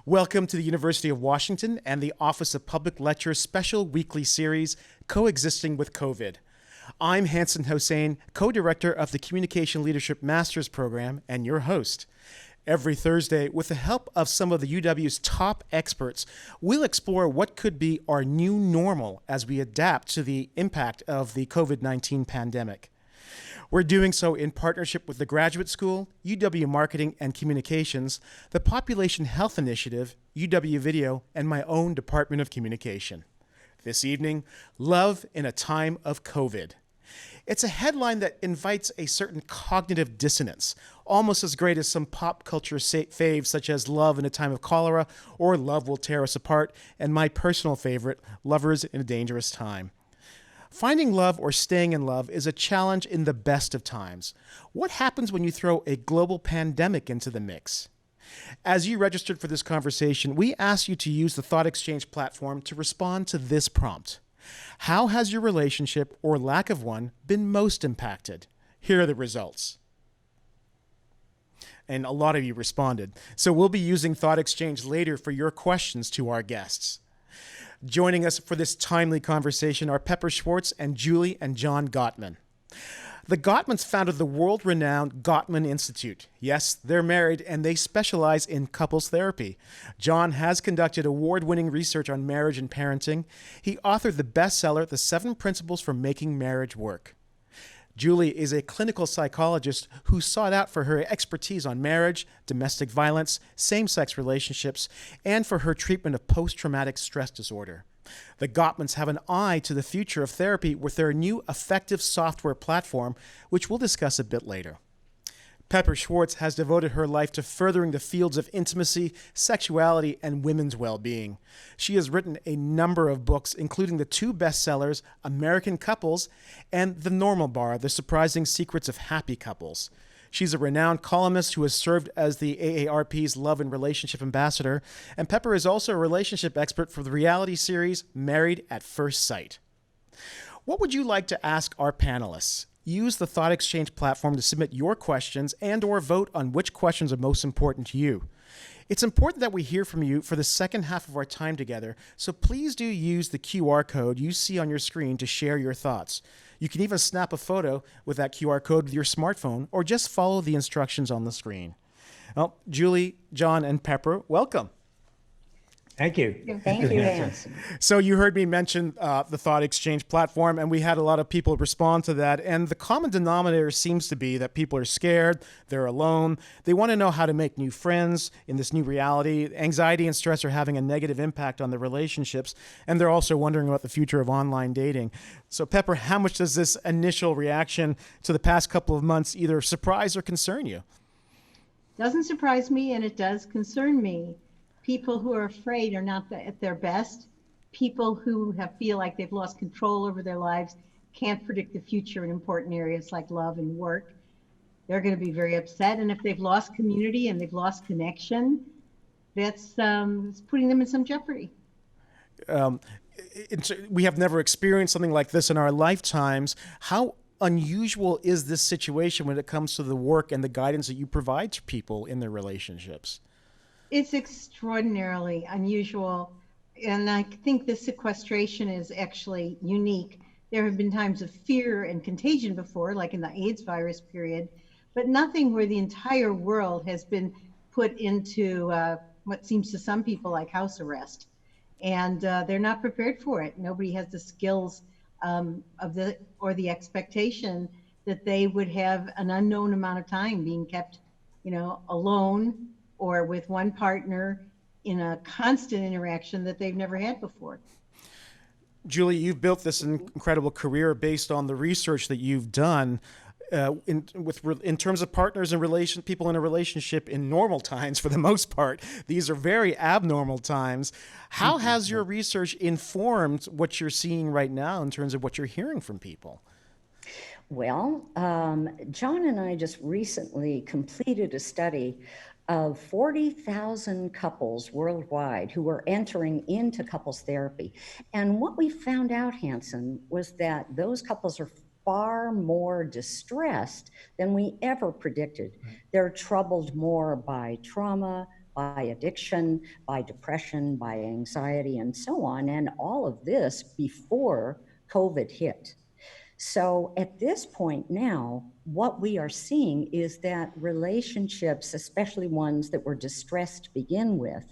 Welcome to the University of Washington and the Office of Public Lecture's special weekly series, Coexisting with COVID. I'm Hanson Hossein, co-director of the Communication Leadership Master's Program and your host. Every Thursday, with the help of some of the UW's top experts, we'll explore what could be our new normal as we adapt to the impact of the COVID-19 pandemic. We're doing so in partnership with the Graduate School, UW Marketing and Communications, the Population Health Initiative, UW Video, and my own Department of Communication. This evening, Love in a Time of COVID. It's a headline that invites a certain cognitive dissonance, almost as great as some pop culture faves such as Love in a Time of Cholera or Love Will Tear Us Apart, and my personal favorite, Lovers in a Dangerous Time. Finding love or staying in love is a challenge in the best of times. What happens when you throw a global pandemic into the mix? As you registered for this conversation, we asked you to use the Thought Exchange platform to respond to this prompt. How has your relationship or lack of one been most impacted? Here are the results. And a lot of you responded. So we'll be using Thought Exchange later for your questions to our guests. Joining us for this timely conversation are Pepper Schwartz and Julie and John Gottman. The Gottmans founded the world-renowned Gottman Institute. Yes, they're married and they specialize in couples therapy. John has conducted award-winning research on marriage and parenting. He authored the bestseller, The 7 Principles for Making Marriage Work. Julie is a clinical psychologist who sought out for her expertise on marriage, domestic violence, same-sex relationships, and for her treatment of post-traumatic stress disorder. The Gottmans have an eye to the future of therapy with their new effective software platform, which we'll discuss a bit later. Pepper Schwartz has devoted her life to furthering the fields of intimacy, sexuality, and women's well-being. She has written a number of books, including the 2 bestsellers, American Couples and The Normal Bar, The Surprising Secrets of Happy Couples. She's a renowned columnist who has served as the AARP's Love and Relationship Ambassador, and Pepper is also a relationship expert for the reality series Married at First Sight. What would you like to ask our panelists? Use the Thought Exchange platform to submit your questions and/or vote on which questions are most important to you. It's important that we hear from you for the second half of our time together, so please do use the QR code you see on your screen to share your thoughts. You can even snap a photo with that QR code with your smartphone or just follow the instructions on the screen. Well, Julie, John, and Pepper, welcome. Thank you. Thank you, Hanson. So you heard me mention the Thought Exchange platform, and we had a lot of people respond to that. And the common denominator seems to be that people are scared, they're alone, they want to know how to make new friends in this new reality. Anxiety and stress are having a negative impact on their relationships, and they're also wondering about the future of online dating. So Pepper, how much does this initial reaction to the past couple of months either surprise or concern you? Doesn't surprise me, and it does concern me. People who are afraid are not at their best. People who feel like they've lost control over their lives, can't predict the future in important areas like love and work. They're going to be very upset. And if they've lost community and they've lost connection, that's putting them in some jeopardy. We have never experienced something like this in our lifetimes. How unusual is this situation when it comes to the work and the guidance that you provide to people in their relationships? It's extraordinarily unusual, and I think this sequestration is actually unique. There have been times of fear and contagion before, like in the AIDS virus period, but nothing where the entire world has been put into what seems to some people like house arrest, and they're not prepared for it. Nobody has the skills or the expectation that they would have an unknown amount of time being kept, alone, or with one partner in a constant interaction that they've never had before. Julie, you've built this incredible career based on the research that you've done in terms of partners and people in a relationship in normal times. For the most part, these are very abnormal times. How has your research informed what you're seeing right now in terms of what you're hearing from people? Well, John and I just recently completed a study of 40,000 couples worldwide who were entering into couples therapy. And what we found out, Hanson, was that those couples are far more distressed than we ever predicted. They're troubled more by trauma, by addiction, by depression, by anxiety, and so on. And all of this before COVID hit. So at this point now, what we are seeing is that relationships, especially ones that were distressed to begin with,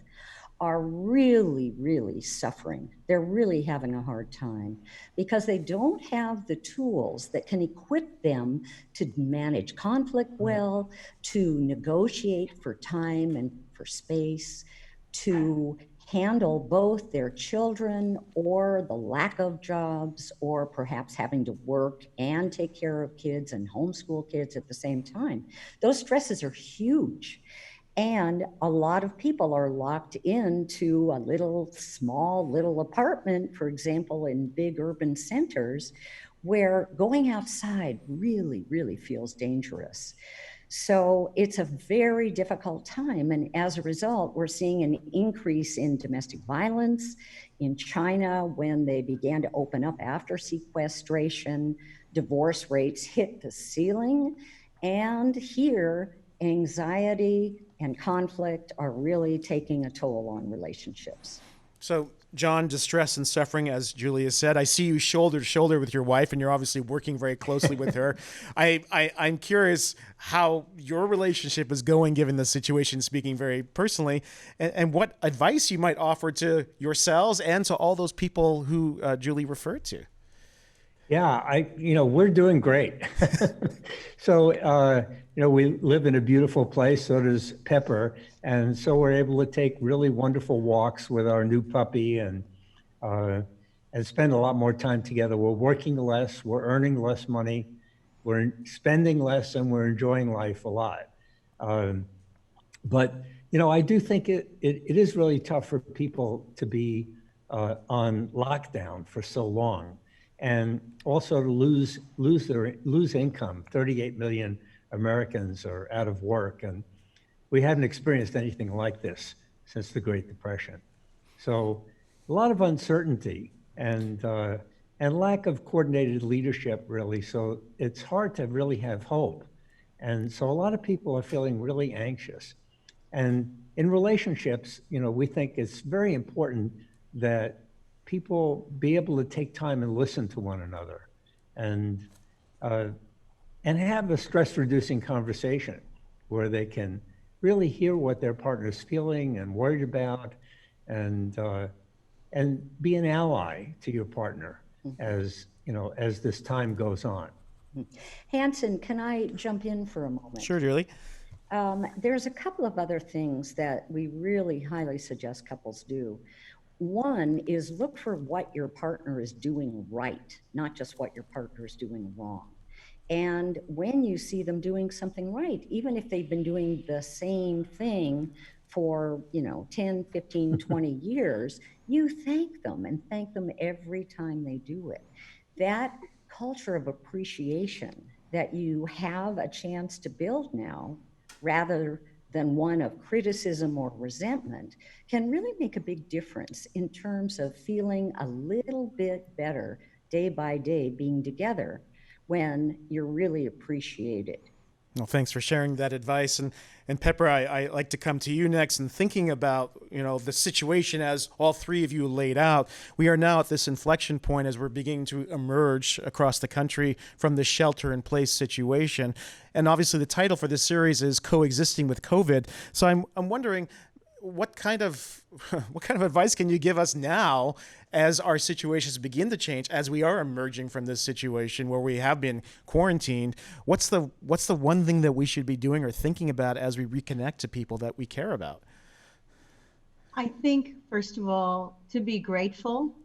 are really, really suffering. They're really having a hard time because they don't have the tools that can equip them to manage conflict well, to negotiate for time and for space, to handle both their children or the lack of jobs, or perhaps having to work and take care of kids and homeschool kids at the same time. Those stresses are huge. And a lot of people are locked into a small little apartment, for example, in big urban centers, where going outside really, really feels dangerous. So it's a very difficult time. And as a result, we're seeing an increase in domestic violence. In China, when they began to open up after sequestration, divorce rates hit the ceiling. And here, anxiety and conflict are really taking a toll on relationships. So, John, distress and suffering, as Julie has said, I see you shoulder to shoulder with your wife, and you're obviously working very closely with her. I'm curious how your relationship is going, given the situation, speaking very personally, and what advice you might offer to yourselves and to all those people who Julie referred to. Yeah, we're doing great. So, we live in a beautiful place, so does Pepper. And so we're able to take really wonderful walks with our new puppy and spend a lot more time together. We're working less, we're earning less money, we're spending less, and we're enjoying life a lot. But, I do think it is really tough for people to be on lockdown for so long. And also to lose income. 38 million Americans are out of work, and we haven't experienced anything like this since the Great Depression. So a lot of uncertainty and lack of coordinated leadership, really. So it's hard to really have hope. And so a lot of people are feeling really anxious. And in relationships, we think it's very important that people be able to take time and listen to one another and have a stress-reducing conversation where they can really hear what their partner's feeling and worried about, and be an ally to your partner as this time goes on. Hanson, can I jump in for a moment? Sure, Julie. There's a couple of other things that we really highly suggest couples do. One is look for what your partner is doing right, not just what your partner is doing wrong. And when you see them doing something right, even if they've been doing the same thing for 10, 15, 20 years, you thank them and thank them every time they do it. That culture of appreciation that you have a chance to build now, rather than one of criticism or resentment, can really make a big difference in terms of feeling a little bit better day by day being together when you're really appreciated. Well, thanks for sharing that advice. And Pepper, I like to come to you next and thinking about, the situation as all three of you laid out. We are now at this inflection point as we're beginning to emerge across the country from the shelter-in-place situation. And obviously the title for this series is Coexisting with COVID. So I'm wondering, what kind of advice can you give us now as our situations begin to change, as we are emerging from this situation where we have been quarantined? What's the one thing that we should be doing or thinking about as we reconnect to people that we care about? I think, first of all, to be grateful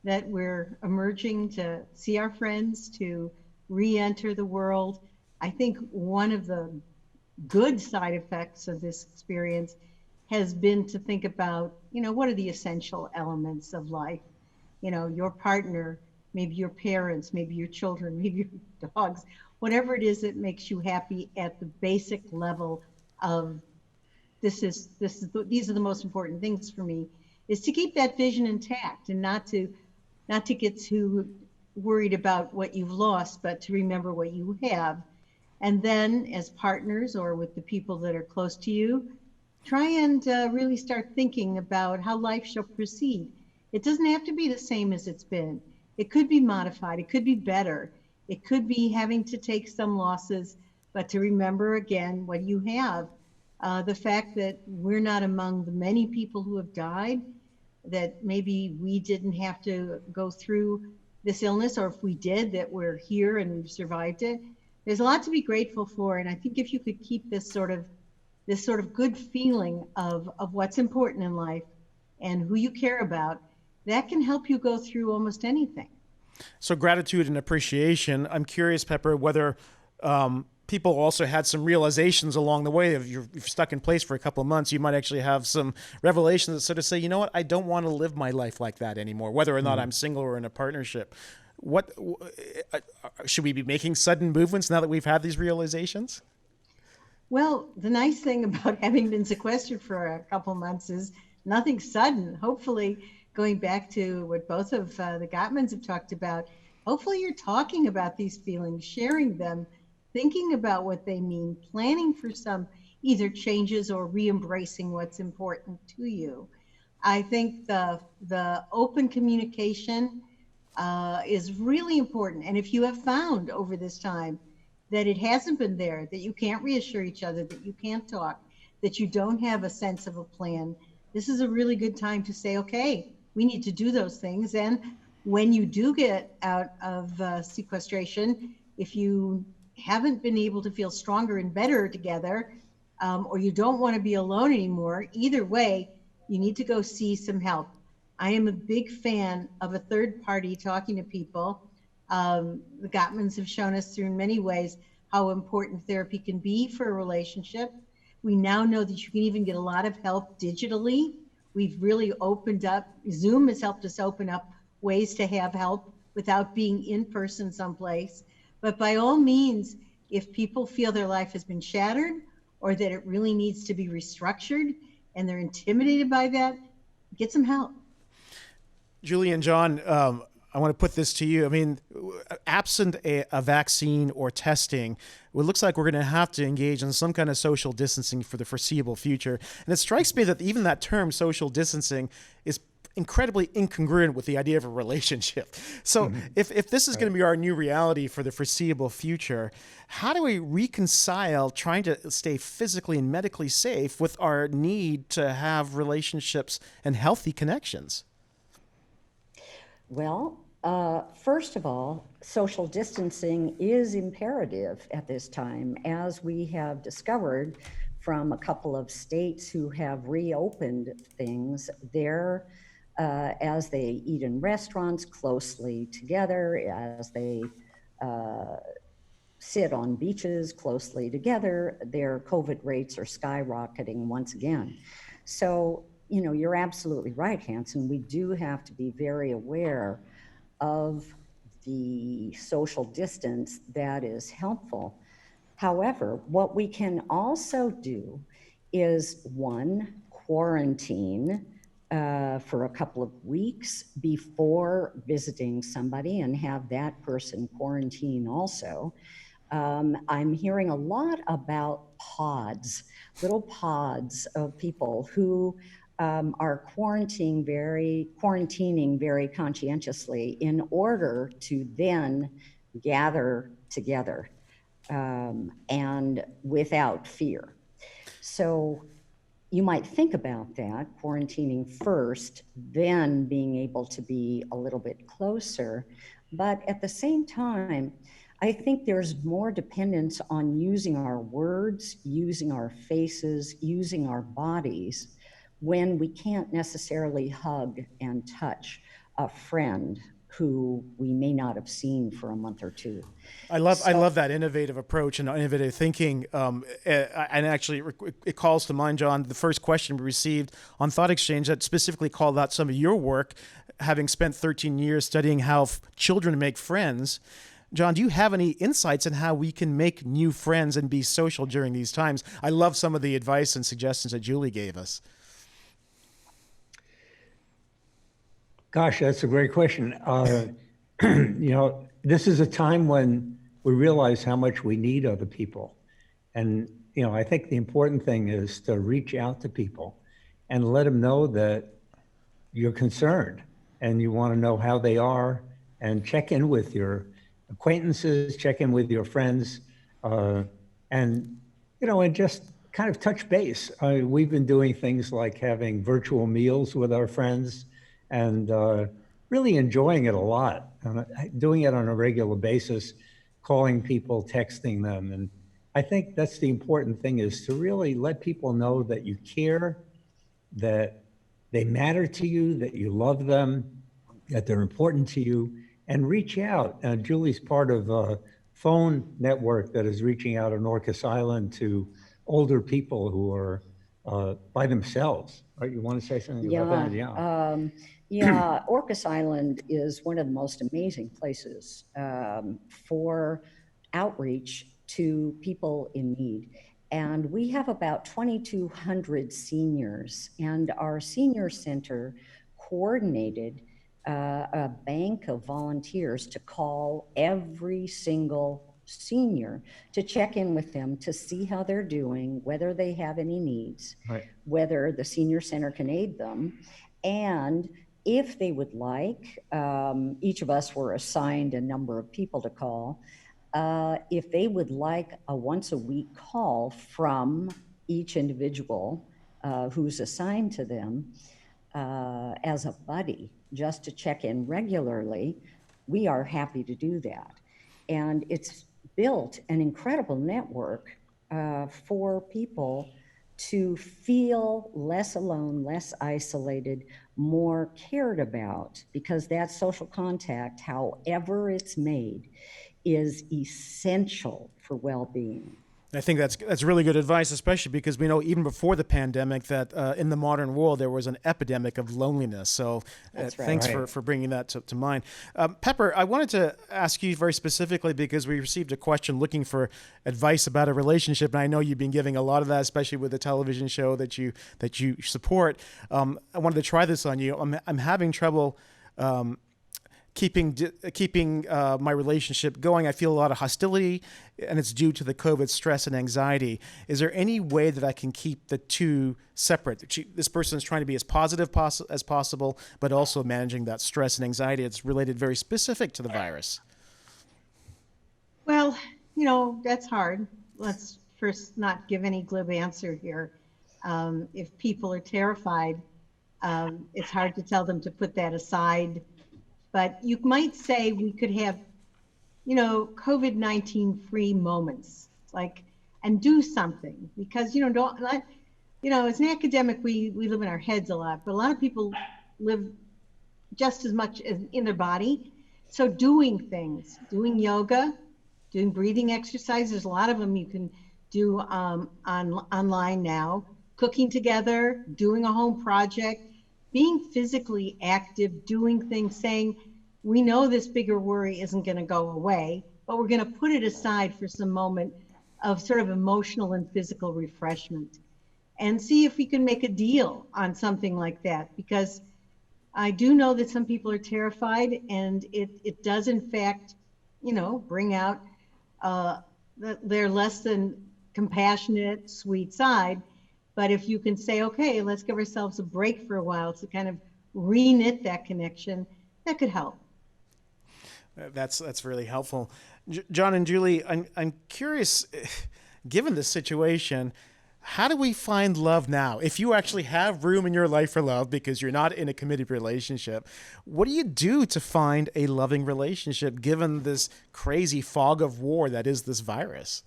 that we're emerging to see our friends, to re-enter the world. I think one of the good side effects of this experience has been to think about, what are the essential elements of life? Your partner, maybe your parents, maybe your children, maybe your dogs, whatever it is that makes you happy at the basic level of these are the most important things for me, is to keep that vision intact and not to get too worried about what you've lost, but to remember what you have. And then as partners or with the people that are close to you, try and really start thinking about how life shall proceed. It doesn't have to be the same as it's been. It could be modified. It could be better. It could be having to take some losses, but to remember again what you have. The fact that we're not among the many people who have died, that maybe we didn't have to go through this illness, or if we did, that we're here and we've survived it. There's a lot to be grateful for. And I think if you could keep this sort of good feeling of what's important in life and who you care about, that can help you go through almost anything. So gratitude and appreciation. I'm curious, Pepper, whether people also had some realizations along the way. If you're stuck in place for a couple of months, you might actually have some revelations that sort of say, you know what, I don't want to live my life like that anymore, whether or not I'm single or in a partnership. What should we be making sudden movements now that we've had these realizations? Well, the nice thing about having been sequestered for a couple months is nothing sudden. Hopefully, going back to what both of the Gottmans have talked about, hopefully you're talking about these feelings, sharing them, thinking about what they mean, planning for some either changes or re-embracing what's important to you. I think the open communication is really important. And if you have found over this time that it hasn't been there, that you can't reassure each other, that you can't talk, that you don't have a sense of a plan, this is a really good time to say, okay, we need to do those things. And when you do get out of sequestration, if you haven't been able to feel stronger and better together, or you don't want to be alone anymore, either way, you need to go see some help. I am a big fan of a third party talking to people. The Gottmans have shown us through in many ways how important therapy can be for a relationship. We now know that you can even get a lot of help digitally. We've really opened up, Zoom has helped us open up ways to have help without being in person someplace. But by all means, if people feel their life has been shattered or that it really needs to be restructured and they're intimidated by that, get some help. Julie and John, I want to put this to you. I mean, absent a vaccine or testing, it looks like we're going to have to engage in some kind of social distancing for the foreseeable future. And it strikes me that even that term, social distancing, is incredibly incongruent with the idea of a relationship. So if this is going to be our new reality for the foreseeable future, how do we reconcile trying to stay physically and medically safe with our need to have relationships and healthy connections? Well, first of all, social distancing is imperative at this time, as we have discovered from a couple of states who have reopened things. There, as they eat in restaurants closely together, as they sit on beaches closely together, their COVID rates are skyrocketing once again. So, you know, you're absolutely right, Hanson. We do have to be very aware of the social distance that is helpful. However, what we can also do is, one, quarantine for a couple of weeks before visiting somebody and have that person quarantine also. I'm hearing a lot about pods, little pods of people who are quarantining very conscientiously in order to then gather together and without fear. So you might think about that, quarantining first, then being able to be a little bit closer. But at the same time, I think there's more dependence on using our words, using our faces, using our bodies when we can't necessarily hug and touch a friend who we may not have seen for a month or two. I love that innovative approach and innovative thinking. And actually, it calls to mind, John, the first question we received on Thought Exchange that specifically called out some of your work, having spent 13 years studying how children make friends. John, do you have any insights on how we can make new friends and be social during these times? I love some of the advice and suggestions that Julie gave us. Gosh, that's a great question. You know, this is a time when we realize how much we need other people. And I think the important thing is to reach out to people and let them know that you're concerned and you want to know how they are, and check in with your acquaintances, check in with your friends, and and just kind of touch base. We've been doing things like having virtual meals with our friends, and really enjoying it a lot, doing it on a regular basis, calling people, texting them. And I think that's the important thing, is to really let people know that you care, that they matter to you, that you love them, that they're important to you, and reach out. Julie's part of a phone network that is reaching out on Orcas Island to older people who are by themselves. Right? You want to say something about that? Yeah, Orcas Island is one of the most amazing places for outreach to people in need. And we have about 2,200 seniors, and our senior center coordinated a bank of volunteers to call every single senior to check in with them, to see how they're doing, whether they have any needs, Right. whether the senior center can aid them, and if they would like, each of us were assigned a number of people to call. If they would like a once a week call from each individual who's assigned to them as a buddy, just to check in regularly, we are happy to do that. And it's built an incredible network for people to feel less alone, less isolated, more cared about, because that social contact, however it's made, is essential for well-being. I think that's really good advice, especially because we know even before the pandemic that in the modern world there was an epidemic of loneliness. So thanks for bringing that to mind. Pepper, I wanted to ask you very specifically, because we received a question looking for advice about a relationship, and I know you've been giving a lot of that, especially with the television show that you support. I wanted to try this on you. I'm having trouble keeping my relationship going. I feel a lot of hostility, and it's due to the COVID stress and anxiety. Is there any way that I can keep the two separate? This person is trying to be as positive as possible, but also managing that stress and anxiety. It's related very specific to the virus. Well, that's hard. Let's first not give any glib answer here. If people are terrified, it's hard to tell them to put that aside. But you might say we could have, COVID-19 free moments, and do something, because, as an academic, we live in our heads a lot, but a lot of people live just as much as in their body. So doing things, doing yoga, doing breathing exercises, a lot of them you can do online now, cooking together, doing a home project, being physically active, doing things, saying, we know this bigger worry isn't going to go away, but we're going to put it aside for some moment of sort of emotional and physical refreshment, and see if we can make a deal on something like that. Because I do know that some people are terrified, and it does in fact, bring out their less than compassionate, sweet side. But if you can say, okay, let's give ourselves a break for a while to kind of re-knit that connection, that could help. That's really helpful. John and Julie, I'm curious, given the situation, how do we find love now? If you actually have room in your life for love because you're not in a committed relationship, what do you do to find a loving relationship given this crazy fog of war that is this virus?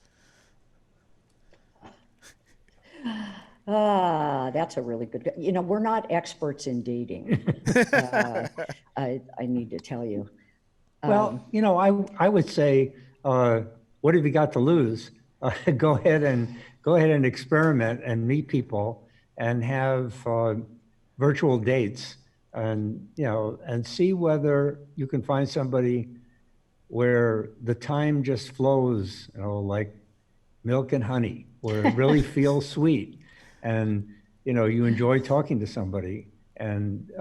That's a really good, we're not experts in dating. I need to tell you. Well, I would say, what have you got to lose? Go ahead and experiment and meet people and have virtual dates, and and see whether you can find somebody where the time just flows, like milk and honey, where it really feels sweet, and you enjoy talking to somebody, and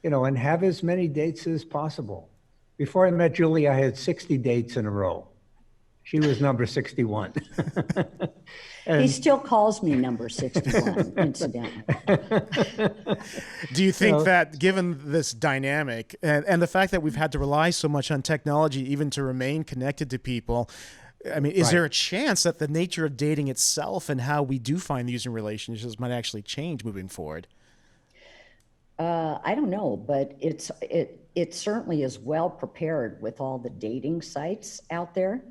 and have as many dates as possible. Before I met Julie, I had 60 dates in a row. She was number 61. He And still calls me number 61, incidentally. Do you think So- that given this dynamic and the fact that we've had to rely so much on technology even to remain connected to people, I mean, is Right. there a chance that the nature of dating itself and how we do find these in relationships might actually change moving forward? I don't know, but it certainly is well prepared with all the dating sites out there.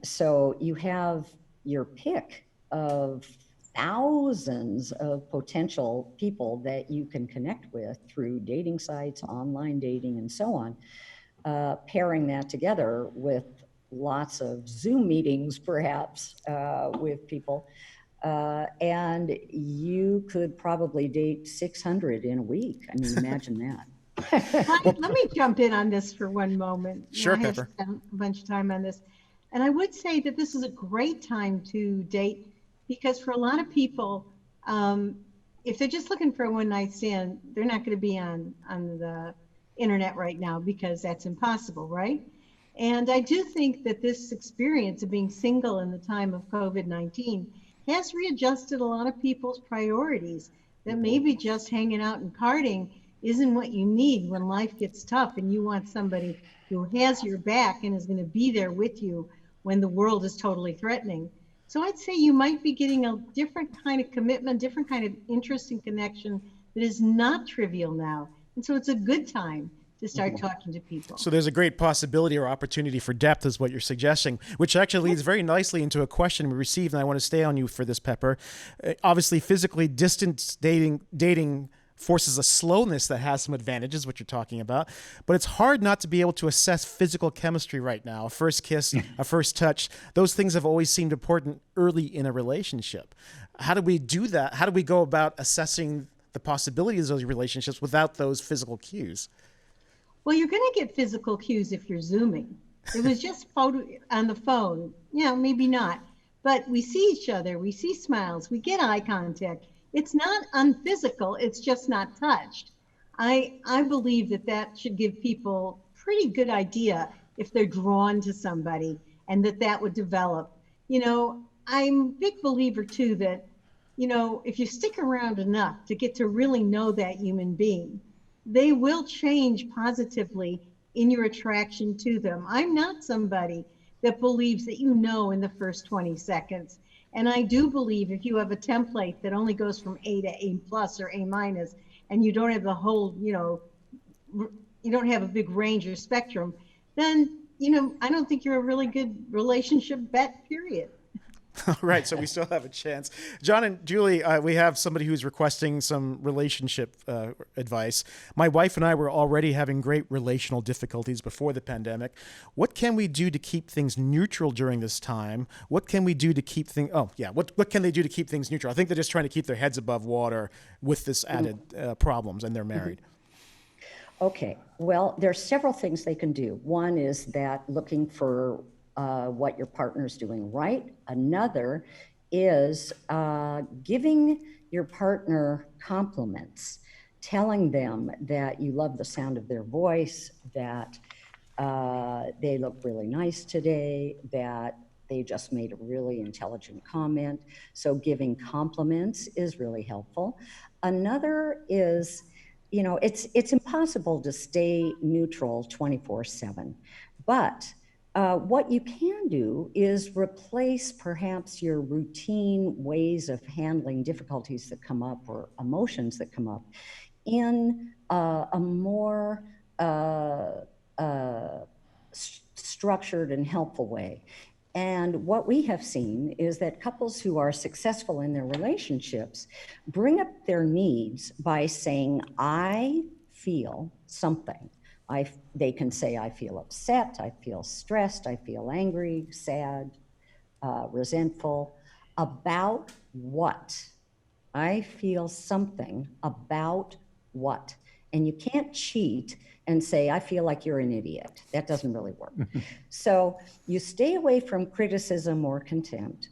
So you have your pick of thousands of potential people that you can connect with through dating sites, online dating, and so on. Pairing that together with lots of Zoom meetings, perhaps, with people. And you could probably date 600 in a week. I mean, imagine that. Let me jump in on this for one moment. Sure, I have Pepper. spent a bunch of time on this. And I would say that this is a great time to date because for a lot of people, if they're just looking for a one night stand, they're not going to be on the internet right now because that's impossible, right? And I do think that this experience of being single in the time of COVID-19 has readjusted a lot of people's priorities, that maybe just hanging out and partying isn't what you need when life gets tough and you want somebody who has your back and is going to be there with you when the world is totally threatening. So I'd say you might be getting a different kind of commitment, different kind of interest and connection that is not trivial now. And so it's a good time to start talking to people. So there's a great possibility or opportunity for depth is what you're suggesting, which actually leads very nicely into a question we received, and I want to stay on you for this, Pepper. Obviously, physically distant dating forces a slowness that has some advantages, which you're talking about, but it's hard not to be able to assess physical chemistry right now. A first kiss, a first touch, those things have always seemed important early in a relationship. How do we do that? How do we go about assessing the possibilities of those relationships without those physical cues? Well, you're going to get physical cues if you're Zooming. It was just photo on the phone. Yeah, maybe not. But we see each other. We see smiles. We get eye contact. It's not unphysical. It's just not touched. I believe that should give people pretty good idea if they're drawn to somebody and that would develop. You know, I'm a big believer too that, you know, if you stick around enough to get to really know that human being, they will change positively in your attraction to them. I'm not somebody that believes that you know in the first 20 seconds. And I do believe if you have a template that only goes from A to A plus or A minus, and you don't have the whole, you know, you don't have a big range or spectrum, then, you know, I don't think you're a really good relationship bet, period. All right, so we still have a chance. John and Julie, we have somebody who's requesting some relationship advice. My wife and I were already having great relational difficulties before the pandemic. What can we do to keep things neutral during this time? What can we do to keep things... Oh, yeah, what can they do to keep things neutral? I think they're just trying to keep their heads above water with this added problems, and they're married. Okay, well, there's several things they can do. One is that looking for what your partner's doing right. Another is giving your partner compliments, telling them that you love the sound of their voice, that they look really nice today, that they just made a really intelligent comment. So giving compliments is really helpful. Another is, you know, it's impossible to stay neutral 24/7, but what you can do is replace perhaps your routine ways of handling difficulties that come up or emotions that come up in a more structured and helpful way. And what we have seen is that couples who are successful in their relationships bring up their needs by saying, I feel something. They can say, I feel upset, I feel stressed, I feel angry, sad, resentful. About what? I feel something about what? And you can't cheat and say, I feel like you're an idiot. That doesn't really work. So you stay away from criticism or contempt,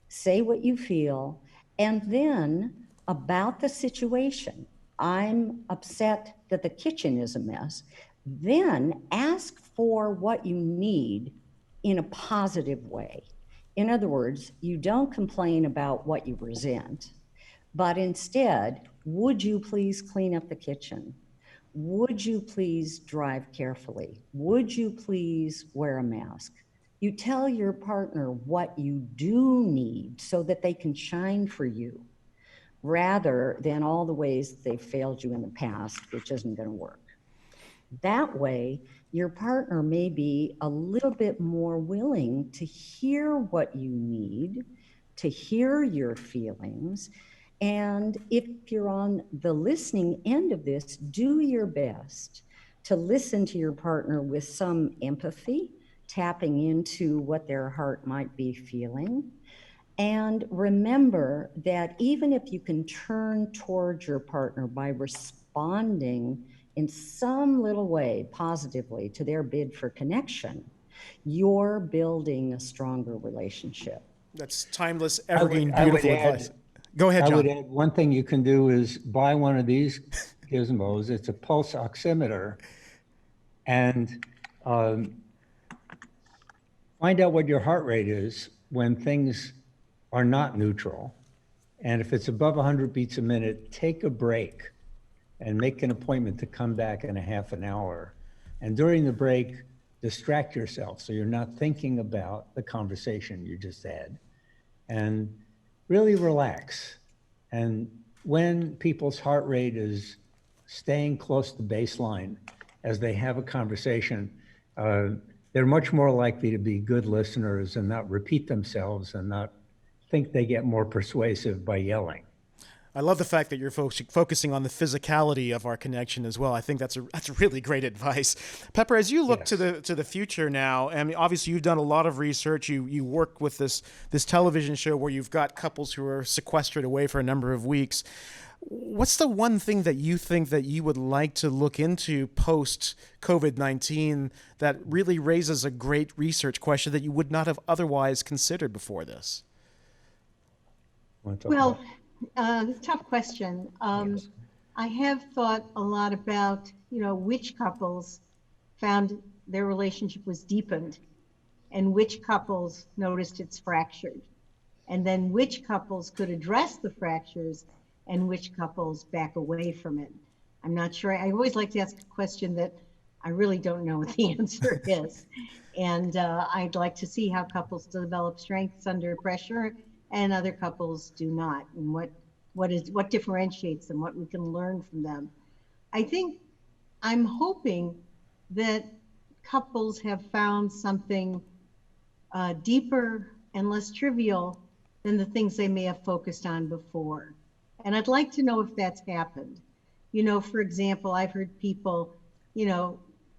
say what you feel, and then about the situation. I'm upset that the kitchen is a mess. Then ask for what you need in a positive way. In other words, you don't complain about what you resent, but instead, would you please clean up the kitchen? Would you please drive carefully? Would you please wear a mask? You tell your partner what you do need so that they can shine for you, rather than all the ways they failed you in the past, which isn't going to work. That way, your partner may be a little bit more willing to hear what you need, to hear your feelings. And if you're on the listening end of this, do your best to listen to your partner with some empathy, tapping into what their heart might be feeling. And remember that even if you can turn towards your partner by responding in some little way positively to their bid for connection, you're building a stronger relationship. That's timeless, I would- evergreen, I would beautiful add- advice. Go ahead, I John. would add one thing you can do is buy one of these gizmos. It's a pulse oximeter, and find out what your heart rate is when things are not neutral. And if it's above 100 beats a minute, take a break and make an appointment to come back in a half an hour. And during the break, distract yourself so you're not thinking about the conversation you just had. And really relax. And when people's heart rate is staying close to baseline as they have a conversation, they're much more likely to be good listeners and not repeat themselves and not think they get more persuasive by yelling. I love the fact that you're focusing on the physicality of our connection as well. I think that's really great advice. Pepper, as you look Yes. to the future now, I mean, obviously you've done a lot of research. You work with this television show where you've got couples who are sequestered away for a number of weeks. What's the one thing that you think that you would like to look into post COVID-19 that really raises a great research question that you would not have otherwise considered before this? Well, tough question. Yes. I have thought a lot about, which couples found their relationship was deepened and which couples noticed it's fractured, and then which couples could address the fractures and which couples back away from it. I'm not sure. I always like to ask a question that I really don't know what the answer is. And I'd like to see how couples develop strengths under pressure and other couples do not, and what differentiates them, what we can learn from them. I think I'm hoping that couples have found something deeper and less trivial than the things they may have focused on before. And I'd like to know if that's happened. For example, I've heard people,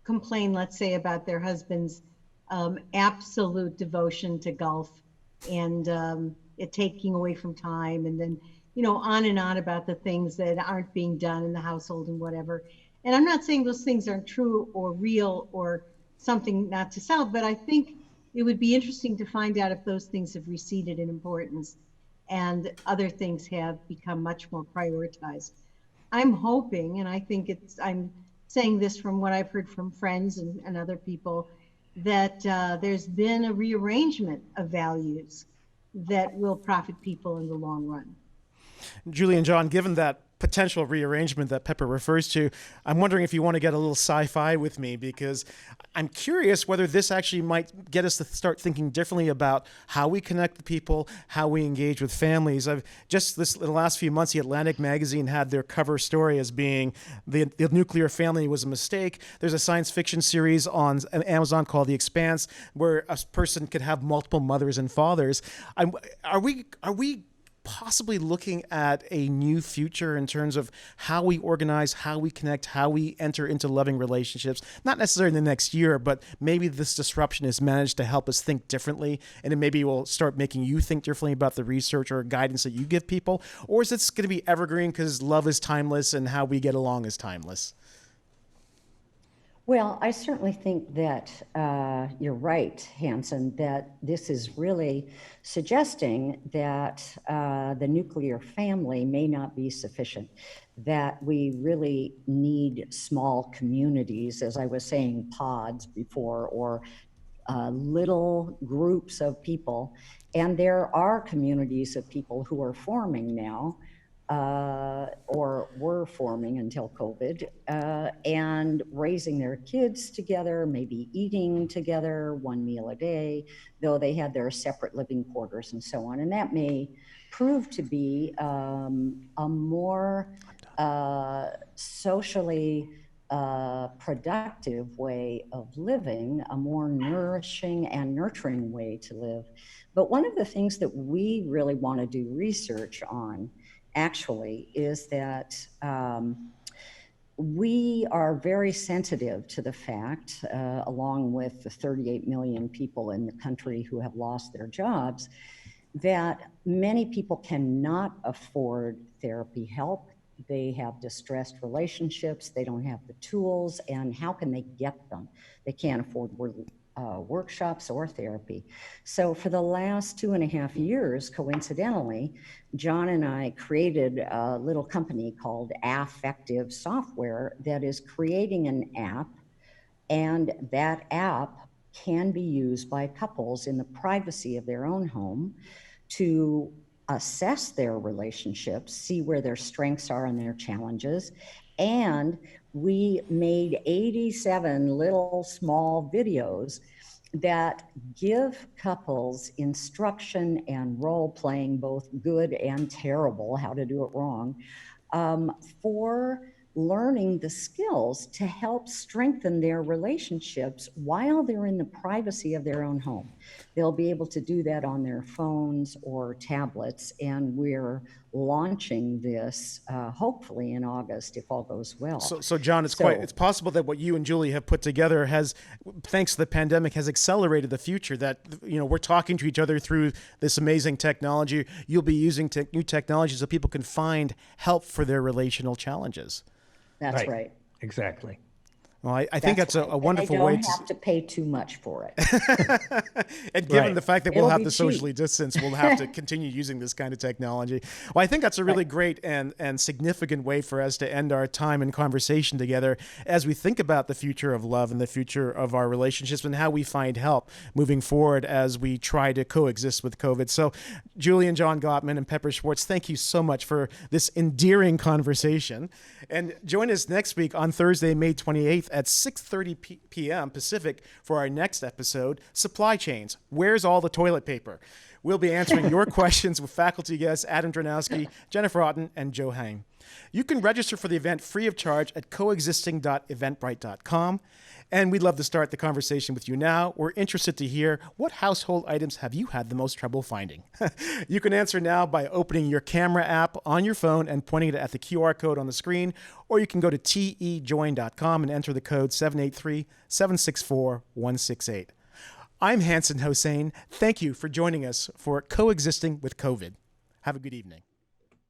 complain, let's say, about their husband's absolute devotion to golf and it taking away from time, and then, on and on about the things that aren't being done in the household and whatever. And I'm not saying those things aren't true or real or something not to solve, but I think it would be interesting to find out if those things have receded in importance and other things have become much more prioritized. I'm hoping, and I think I'm saying this from what I've heard from friends and other people, that there's been a rearrangement of values that will profit people in the long run. Julie and John, given that potential rearrangement that Pepper refers to, I'm wondering if you want to get a little sci-fi with me, because I'm curious whether this actually might get us to start thinking differently about how we connect with people, how we engage with families. I've just in the last few months, the Atlantic magazine had their cover story as being the nuclear family was a mistake. There's a science fiction series on Amazon called The Expanse, where a person could have multiple mothers and fathers. Are we possibly looking at a new future in terms of how we organize, how we connect, how we enter into loving relationships? Not necessarily in the next year, but maybe this disruption has managed to help us think differently, and it maybe will start making you think differently about the research or guidance that you give people? Or is it going to be evergreen because love is timeless and how we get along is timeless? Well, I certainly think that you're right, Hanson, that this is really suggesting that the nuclear family may not be sufficient, that we really need small communities, as I was saying, pods before, or little groups of people. And there are communities of people who are forming now, or were forming until COVID, and raising their kids together, maybe eating together 1 meal a day, though they had their separate living quarters and so on. And that may prove to be a more socially productive way of living, a more nourishing and nurturing way to live. But one of the things that we really want to do research on actually is that we are very sensitive to the fact, along with the 38 million people in the country who have lost their jobs, that many people cannot afford therapy help. They have distressed relationships, they don't have the tools, and how can they get them? They can't afford workshops or therapy. So for the last 2.5 years, coincidentally, John and I created a little company called Affective Software that is creating an app, and that app can be used by couples in the privacy of their own home to assess their relationships, see where their strengths are and their challenges. And we made 87 little small videos that give couples instruction and role playing, both good and terrible, how to do it wrong, for learning the skills to help strengthen their relationships while they're in the privacy of their own home. They'll be able to do that on their phones or tablets, and we're launching this hopefully in August if all goes well. So John, it's possible that what you and Julie have put together has, thanks to the pandemic, has accelerated the future. That we're talking to each other through this amazing technology. You'll be using new technology so people can find help for their relational challenges. That's right. Exactly. Well, I think that's a wonderful way to... They don't have to pay too much for it. And given the fact that we'll have to socially distance, we'll have to continue using this kind of technology. Well, I think that's a really great and significant way for us to end our time and conversation together as we think about the future of love and the future of our relationships and how we find help moving forward as we try to coexist with COVID. So Julie and John Gottman and Pepper Schwartz, thank you so much for this endearing conversation. And join us next week on Thursday, May 28th at 6:30 p.m. Pacific for our next episode, Supply Chains, Where's All the Toilet Paper? We'll be answering your questions with faculty guests Adam Dranowski, Jennifer Otten, and Joe Hang. You can register for the event free of charge at coexisting.eventbrite.com. And we'd love to start the conversation with you now. We're interested to hear, what household items have you had the most trouble finding? You can answer now by opening your camera app on your phone and pointing it at the QR code on the screen, or you can go to tejoin.com and enter the code 783-764-168. I'm Hanson Hossein. Thank you for joining us for Coexisting with COVID. Have a good evening.